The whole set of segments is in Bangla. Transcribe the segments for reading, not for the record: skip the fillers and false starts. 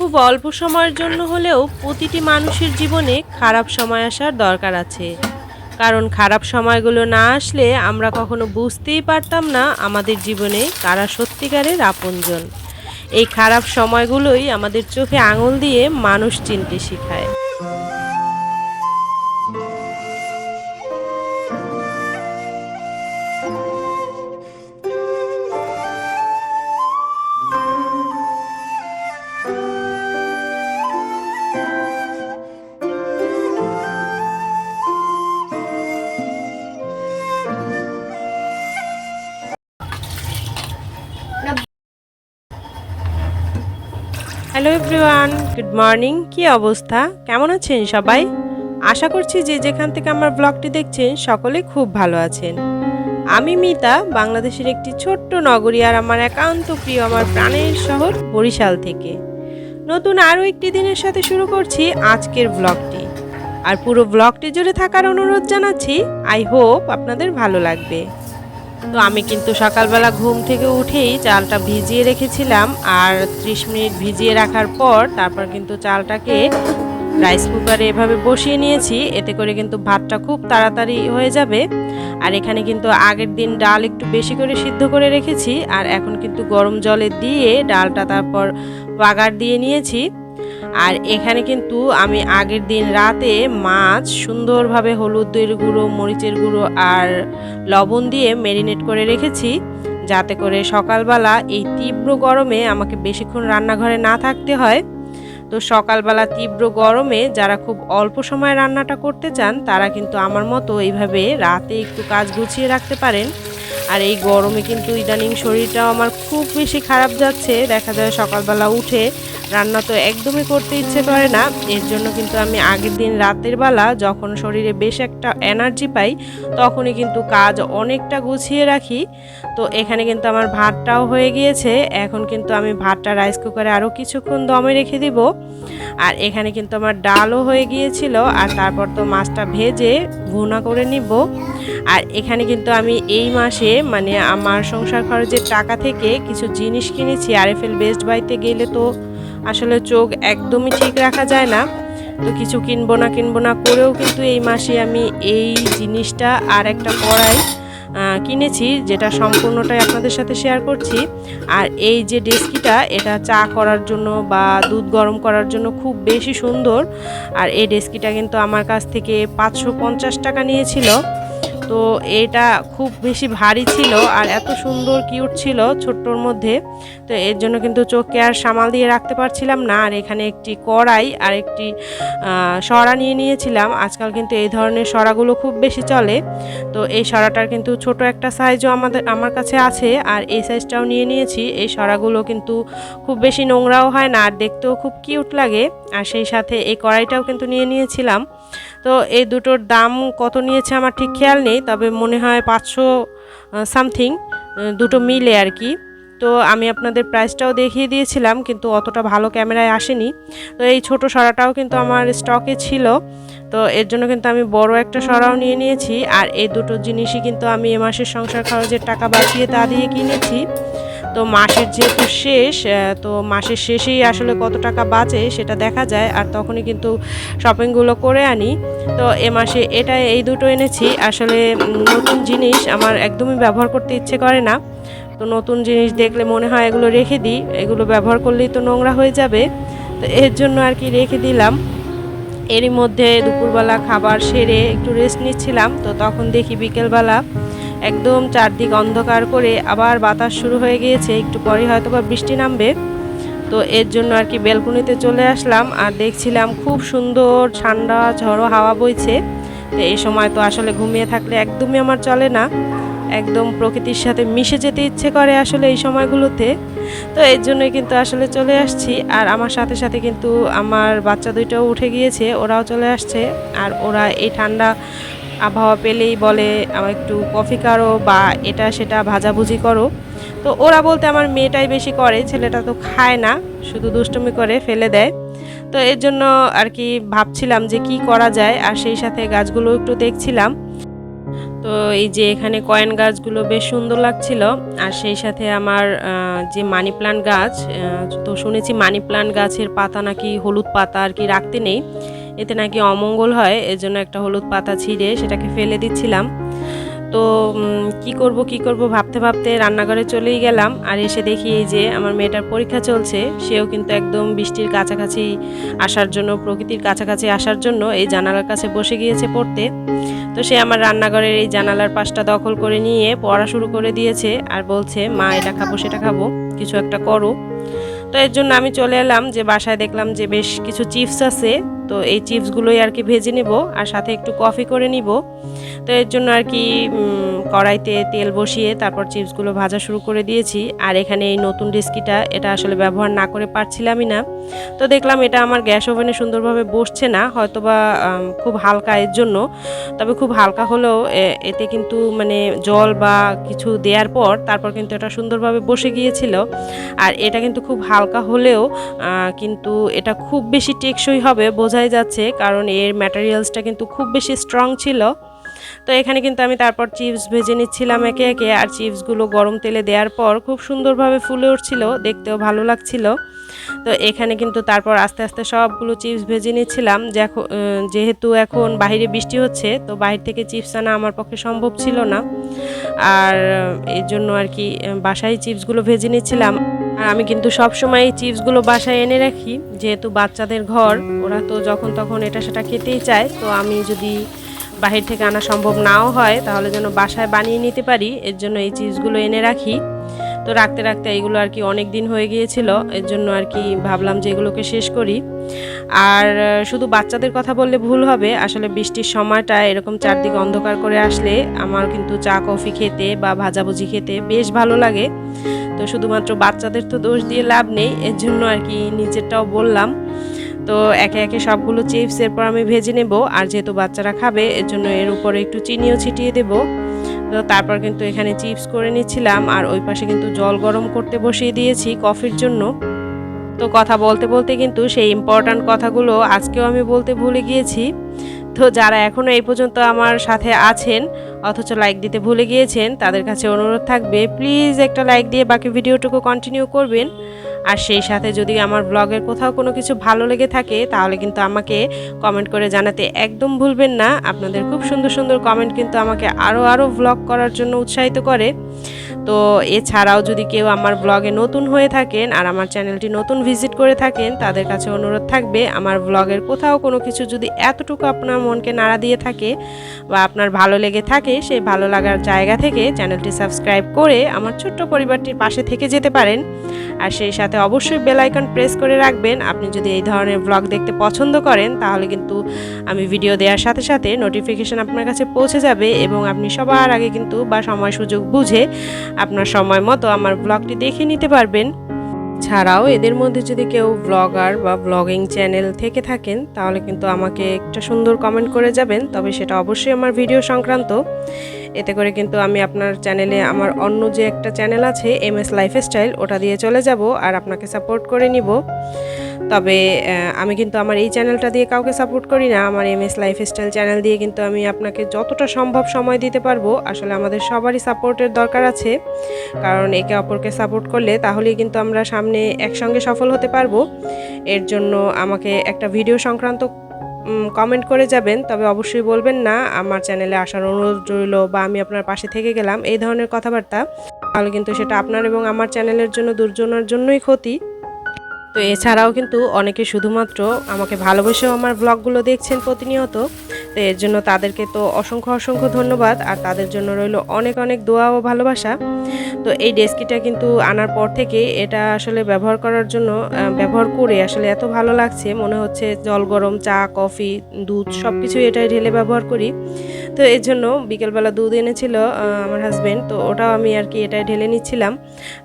খুব অল্প সময়ের জন্য হলেও প্রতিটি মানুষের জীবনে খারাপ সময় আসার দরকার আছে। কারণ খারাপ সময়গুলো না আসলে আমরা কখনো বুঝতেই পারতাম না আমাদের জীবনে কারা সত্যিকারের আপনজন। এই খারাপ সময়গুলোই আমাদের চোখে আঙুল দিয়ে মানুষ চিনতে শেখায়। Hello everyone, good morning. কি অবস্থা, কেমন আছেন সবাই? আশা করছি যে যেখান থেকে আমার ব্লগটি দেখছেন সকলে খুব ভালো আছেন। আমি মিতা, বাংলাদেশের একটি ছোট্ট নগরী আর আমার একান্ত প্রিয় আমার প্রাণের শহর বরিশাল থেকে নতুন আরও একটি দিনের সাথে শুরু করছি আজকের ব্লগটি। আর পুরো ব্লগটি জুড়ে থাকার অনুরোধ জানাচ্ছি। আই হোপ আপনাদের ভালো লাগবে। তো আমি কিন্তু সকালবেলা ঘুম থেকে উঠেই চালটা ভিজিয়ে রেখেছিলাম, আর 30 মিনিট ভিজিয়ে রাখার পর তারপর কিন্তু চালটাকে রাইস কুকারে এভাবে বসিয়ে নিয়েছি। এতে করে কিন্তু ভাতটা খুব তাড়াতাড়ি হয়ে যাবে। আর এখানে কিন্তু আগের দিন ডাল একটু বেশি করে সিদ্ধ করে রেখেছি, আর এখন কিন্তু গরম জলে দিয়ে ডালটা তারপর বাগার দিয়ে নিয়েছি। আর এখানে কিন্তু আমি আগের দিন রাতে মাছ সুন্দরভাবে হলুদের গুঁড়ো, মরিচের গুঁড়ো আর লবণ দিয়ে ম্যারিনেট করে রেখেছি, যাতে করে সকালবেলা এই তীব্র গরমে আমাকে বেশিক্ষণ রান্নাঘরে না থাকতে হয়। তো সকালবেলা তীব্র গরমে যারা খুব অল্প সময় রান্নাটা করতে চান তারা কিন্তু আমার মতো এইভাবে রাতে একটু কাজ গুছিয়ে রাখতে পারেন। আর এই গরমে কিন্তু ইদানিং শরীরটাও আমার খুব বেশি খারাপ যাচ্ছে। দেখা যায় সকালবেলা উঠে রান্না তো একদমই করতে ইচ্ছে করে না। এর জন্য কিন্তু আমি আগের দিন রাতের বেলা যখন শরীরে বেশ একটা এনার্জি পাই তখনই কিন্তু কাজ অনেকটা গুছিয়ে রাখি। তো এখানে কিন্তু আমার ভাতটাও হয়ে গিয়েছে। এখন কিন্তু আমি ভাতটা রাইস কুকারে আরও কিছুক্ষণ দমে রেখে দিব। আর এখানে কিন্তু আমার ডালও হয়ে গিয়েছিল, আর তারপর তো মাছটা ভেজে ভুনা করে নিব। আর এখানে কিন্তু আমি এই মাসে মানে আমার সংসার খরচের টাকা থেকে কিছু জিনিস কিনেছি। আরএফএল বেস্ট বাইতে গেলে তো আসলে চোখ একদমই ঠিক রাখা যায় না। তো কিছু কিনবো না করেও কিন্তু এই মাসে আমি এই জিনিসটা আর একটা কড়াই কিনেছি, যেটা সম্পূর্ণটাই আপনাদের সাথে শেয়ার করছি। আর এই যে ডেস্কিটা, এটা চা করার জন্য বা দুধ গরম করার জন্য খুব বেশি সুন্দর। আর এই ডেস্কিটা কিন্তু আমার কাছ থেকে 550 টাকা নিয়েছিল। তো এটা খুব বেশি ভারী ছিল আর এত সুন্দর কিউট ছিল ছোট্টর মধ্যে। তো এর জন্য কিন্তু চোখকে আর সামাল দিয়ে রাখতে পারছিলাম না। আর এখানে একটি কড়াই আর একটি সরা নিয়ে নিয়েছিলাম। আজকাল কিন্তু এই ধরনের সরাগুলো খুব বেশি চলে। তো এই সরাটার কিন্তু ছোট একটা সাইজও আমার কাছে আছে, আর এই সাইজটাও নিয়ে নিয়েছি। এই সরাগুলো কিন্তু খুব বেশি নোংরাও হয় না আর দেখতেও খুব কিউট লাগে। আর সেই সাথে এই কড়াইটাও কিন্তু নিয়ে নিয়েছিলাম। তো এই দুটোর দাম কত নিয়েছে আমার ঠিক খেয়াল নেই, তবে মনে হয় 500 সামথিং, দুটো মিলে আর কি। তো আমি আপনাদের প্রাইসটাও দেখিয়ে দিয়েছিলাম, কিন্তু অতটা ভালো ক্যামেরায় আসেনি। তো এই ছোট সরাটাও কিন্তু আমার স্টকে ছিল। তো এর জন্য কিন্তু আমি বড় একটা সরাও নিয়ে নিয়েছি। আর এই দুটো জিনিসই কিন্তু আমি এ মাসের সংসার খরচের টাকা বাঁচিয়ে তা দিয়ে কিনেছি। তো মাসের যেহেতু শেষ, তো মাসের শেষেই আসলে কত টাকা বাঁচে সেটা দেখা যায়, আর তখনই কিন্তু শপিংগুলো করে আনি। তো এ মাসে এই দুটো এনেছি। আসলে নতুন জিনিস আমার একদমই ব্যবহার করতে ইচ্ছে করে না। তো নতুন জিনিস দেখলে মনে হয় এগুলো রেখে দিই, এগুলো ব্যবহার করলেই তো নোংরা হয়ে যাবে। তো এর জন্য আর কি রেখে দিলাম। এরই মধ্যে দুপুরবেলা খাবার সেরে একটু রেস্ট নিচ্ছিলাম। তো তখন দেখি বিকেলবেলা একদম চারদিক অন্ধকার করে আবার বাতাস শুরু হয়ে গিয়েছে, একটু পরে হয়তো বা বৃষ্টি নামবে। তো এর জন্য আর কি বেলকনিতে চলে আসলাম, আর দেখছিলাম খুব সুন্দর ঠান্ডা ঝড়ো হাওয়া বইছে। তো এই সময় তো আসলে ঘুমিয়ে থাকলে একদমই আমার চলে না, একদম প্রকৃতির সাথে মিশে যেতে ইচ্ছে করে আসলে এই সময়গুলোতে। তো এর জন্যই কিন্তু আসলে চলে আসছি। আর আমার সাথে সাথে কিন্তু আমার বাচ্চা দুইটাও উঠে গিয়েছে, ওরাও চলে আসছে। আর ওরা এই ঠান্ডা আবহাওয়া পেলেই বলে আমার একটু কফি করো বা এটা সেটা ভাজাভুজি করো। তো ওরা বলতে আমার মেয়েটাই বেশি করে, ছেলেটা তো খায় না, শুধু দুষ্টুমি করে ফেলে দেয়। তো এর জন্য আর কি ভাবছিলাম যে কি করা যায়, আর সেই সাথে গাছগুলো একটু দেখছিলাম। তো এই যে এখানে কয়েন গাছগুলো বেশ সুন্দর লাগছিল। আর সেই সাথে আমার যে মানি প্লান্ট গাছ, তো শুনেছি মানি প্লান্ট গাছের পাতা নাকি হলুদ পাতা আর কি রাখতে নেই, এতে নাকি অমঙ্গল হয়। এজন্য একটা হলুদ পাতা ছিঁড়ে সেটাকে ফেলে দিচ্ছিলাম। তো কি করব ভাবতে ভাবতে রান্নাঘরে চলেই গেলাম। আর এসে দেখি এই যে আমার মেয়েটার পরীক্ষা চলছে, সেও কিন্তু একদম বৃষ্টির কাছাকাছি আসার জন্য, প্রকৃতির কাছাকাছি আসার জন্য এই জানালার কাছে বসে গিয়েছে পড়তে। তো সে আমার রান্নাঘরের এই জানালার পাশটা দখল করে নিয়ে পড়া শুরু করে দিয়েছে আর বলছে, মা এটা খাবো সেটা খাবো, কিছু একটা করো। তো এর জন্য আমি চলে এলাম, যে বাসায় দেখলাম যে বেশ কিছু চিপস আছে। তো এই চিপসগুলোই আর কি ভেজে নিব আর সাথে একটু কফি করে নিব। তো এর জন্য আর কি কড়াইতে তেল বসিয়ে তারপর চিপসগুলো ভাজা শুরু করে দিয়েছি। আর এখানে এই নতুন রেসিপিটা, এটা আসলে ব্যবহার না করে পারছিলামই না। তো দেখলাম এটা আমার গ্যাস ওভেনে সুন্দরভাবে বসছে না, হয়তোবা খুব হালকা এর জন্য। তবে খুব হালকা হলেও এতে কিন্তু মানে জল বা কিছু দেওয়ার পর তারপর কিন্তু এটা সুন্দরভাবে বসে গিয়েছিল। আর এটা কিন্তু খুব হালকা হলেও কিন্তু এটা খুব বেশি টেকসই হবে বোঝাই যাচ্ছে, কারণ এর ম্যাটেরিয়ালসটা কিন্তু খুব বেশি স্ট্রং ছিল। তো এখানে কিন্তু আমি তারপর চিপস ভেজে নিচ্ছিলাম একে একে। আর চিপসগুলো গরম তেলে দেওয়ার পর খুব সুন্দরভাবে ফুলে উঠছিল, দেখতেও ভালো লাগছিল। তো এখানে কিন্তু তারপর আস্তে আস্তে সবগুলো চিপস ভেজে নিচ্ছিলাম। যেহেতু এখন বাইরে বৃষ্টি হচ্ছে, তো বাইরে থেকে চিপস আনা আমার পক্ষে সম্ভব ছিল না। আর এর জন্য আর কি বাসায় চিপসগুলো ভেজে নিচ্ছিলাম। আর আমি কিন্তু সবসময় এই চিপসগুলো বাসায় এনে রাখি, যেহেতু বাচ্চাদের ঘর, ওরা তো যখন তখন এটা সেটা খেতেই চায়। তো আমি যদি বাহির থেকে আনা সম্ভব নাও হয়, তাহলে যেন বাসায় বানিয়ে নিতে পারি, এর জন্য এই চিপসগুলো এনে রাখি। তো রাখতে রাখতে এইগুলো আর কি অনেক দিন হয়ে গিয়েছিল, এর জন্য আর কি ভাবলাম যে এগুলোকে শেষ করি। আর শুধু বাচ্চাদের কথা বললে ভুল হবে, আসলে বৃষ্টির সময়টা এরকম চারদিকে অন্ধকার করে আসলে আমার কিন্তু চা কফি খেতে বা ভাজাভুজি খেতে বেশ ভালো লাগে। তো শুধুমাত্র বাচ্চাদের তো দোষ দিয়ে লাভ নেই, এর জন্য আর কি নিজেরটাও বললাম। তো একে একে সবগুলো চিপস এরপর আমি ভেজে নেব। আর যেহেতু বাচ্চারা খাবে, এর জন্য এর উপরে একটু চিনিও ছিটিয়ে দেব। তো তারপর কিন্তু এখানে চিপস করে নিচ্ছিলাম, আর ওই পাশে কিন্তু জল গরম করতে বসিয়ে দিয়েছি কফির জন্য। তো কথা বলতে বলতে কিন্তু সেই ইম্পর্ট্যান্ট কথাগুলো আজকেও আমি বলতে ভুলে গিয়েছি। তো যারা এখনও এই পর্যন্ত আমার সাথে আছেন অথচ লাইক দিতে ভুলে গিয়েছেন, তাদের কাছে অনুরোধ থাকবে প্লিজ একটা লাইক দিয়ে বাকি ভিডিওটুকু কন্টিনিউ করবেন। আর সেই সাথে যদি আমার ব্লগের কোথাও কোনো কিছু ভালো লেগে থাকে, তাহলে কিন্তু আমাকে কমেন্ট করে জানাতে একদম ভুলবেন না। আপনাদের খুব সুন্দর সুন্দর কমেন্ট কিন্তু আমাকে আরও ব্লগ করার জন্য উৎসাহিত করে। তো এছাড়াও যদি কেউ আমার ব্লগে নতুন হয়ে থাকেন আর আমার চ্যানেলটি নতুন ভিজিট করে থাকেন, তাদের কাছে অনুরোধ থাকবে আমার ব্লগের কোথাও কোনো কিছু যদি এতটুকু আপনার মনকে নাড়া দিয়ে থাকে বা আপনার ভালো লেগে থাকে, সেই ভালো লাগার জায়গা থেকে চ্যানেলটি সাবস্ক্রাইব করে আমার ছোট্ট পরিবারটির পাশে থেকে যেতে পারেন। আর সেই সাথে অবশ্যই বেল আইকন প্রেস করে রাখবেন। আপনি যদি এই ধরনের ব্লগ দেখতে পছন্দ করেন, তাহলে কিন্তু আমি ভিডিও দেওয়ার সাথে সাথে নোটিফিকেশন আপনার কাছে পৌঁছে যাবে এবং আপনি সবার আগে কিন্তু বা সময় সুযোগ বুঝে আপনার সময় মতো আমার ব্লগটি দেখে নিতে পারবেন। ছাড়াও এদের মধ্যে যদি কেউ ব্লগার বা ব্লগিং চ্যানেল থেকে থাকেন, তাহলে কিন্তু আমাকে একটা সুন্দর কমেন্ট করে যাবেন, তবে সেটা অবশ্যই আমার ভিডিও সংক্রান্ত। এতে করে কিন্তু আমি আপনার চ্যানেলে আমার অন্য যে একটা চ্যানেল আছে MS লাইফস্টাইল, ওটা দিয়ে চলে যাব আর আপনাকে সাপোর্ট করে নিব। তবে আমি কিন্তু আমার এই চ্যানেলটা দিয়ে কাউকে সাপোর্ট করি না। আমার MS লাইফস্টাইল চ্যানেল দিয়ে কিন্তু আমি আপনাকে যতটা সম্ভব সময় দিতে পারবো। আসলে আমাদের সবারই সাপোর্টের দরকার আছে, কারণ একে অপরকে সাপোর্ট করলে তাহলেই কিন্তু আমরা সামনে একসঙ্গে সফল হতে পারবো। এর জন্য আমাকে একটা ভিডিও সংক্রান্ত কমেন্ট করে যাবেন, তবে অবশ্যই বলবেন না আমার চ্যানেলে আসার অনুরোধ রইল বা আমি আপনার পাশে থেকে গেলাম, এই ধরনের কথাবার্তা। তাহলে কিন্তু সেটা আপনার এবং আমার চ্যানেলের জন্য দুর্জনের জন্যই ক্ষতি। তো এছাড়াও কিন্তু অনেকে শুধুমাত্র আমাকে ভালোবেসেও আমার ব্লগগুলো দেখছেন প্রতিনিয়ত। তো এর জন্য তাদেরকে তো অসংখ্য ধন্যবাদ, আর তাদের জন্য রইল অনেক অনেক দোয়া ও ভালোবাসা। তো এই ডেস্কিটা কিন্তু আনার পর থেকে এটা আসলে ব্যবহার করে আসলে এত ভালো লাগছে, মনে হচ্ছে জল গরম চা কফি দুধ সব কিছুই এটাই ঢেলে ব্যবহার করি। তো এর জন্য বিকেলবেলা দুধ এনেছিল আমার হাজব্যান্ড, তো ওটাও আমি আর কি এটাই ঢেলে নিচ্ছিলাম।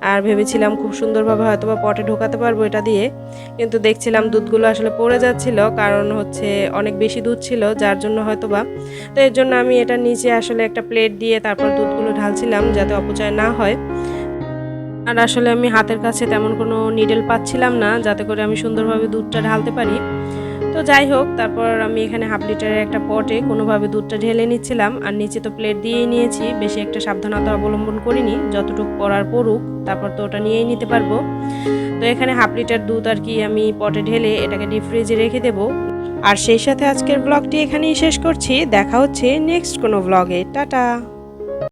আর ভেবেছিলাম খুব সুন্দরভাবে হয়তো বা পটে ঢোকাতে পারবো এটা দিয়ে, কিন্তু দেখছিলাম দুধগুলো আসলে পড়ে যাচ্ছিল, কারণ হচ্ছে অনেক বেশি দুধ ছিল যার জন্য হয়তো বা। তো এর জন্য আমি এটা নিচে আসলে একটা প্লেট দিয়ে তারপর দুধগুলো ঢালছিলাম যাতে অপচয় না হয়। আর আসলে আমি হাতের কাছে তেমন কোনো নিডেল পাচ্ছিলাম না যাতে করে আমি সুন্দরভাবে দুধটা ঢালতে পারি। তো যাই হোক, তারপর আমি এখানে হাফ লিটারের একটা পটে কোনোভাবে দুধটা ঢেলে নিচ্ছিলাম। আর নিচে তো প্লেট দিয়েই নিয়েছি, বেশি একটা সাবধানতা অবলম্বন করিনি, যতটুকু পড়ার পড়ুক, তারপর তো ওটা নিয়েই নিতে পারবো। তো এখানে হাফ লিটার দুধ আর কি আমি পটে ঢেলে এটাকে ডিপ ফ্রিজে রেখে দেবো। আর সেই সাথে আজকের ব্লগটি এখানেই শেষ করছি। দেখা হচ্ছে নেক্সট কোনো ব্লগে। টাটা।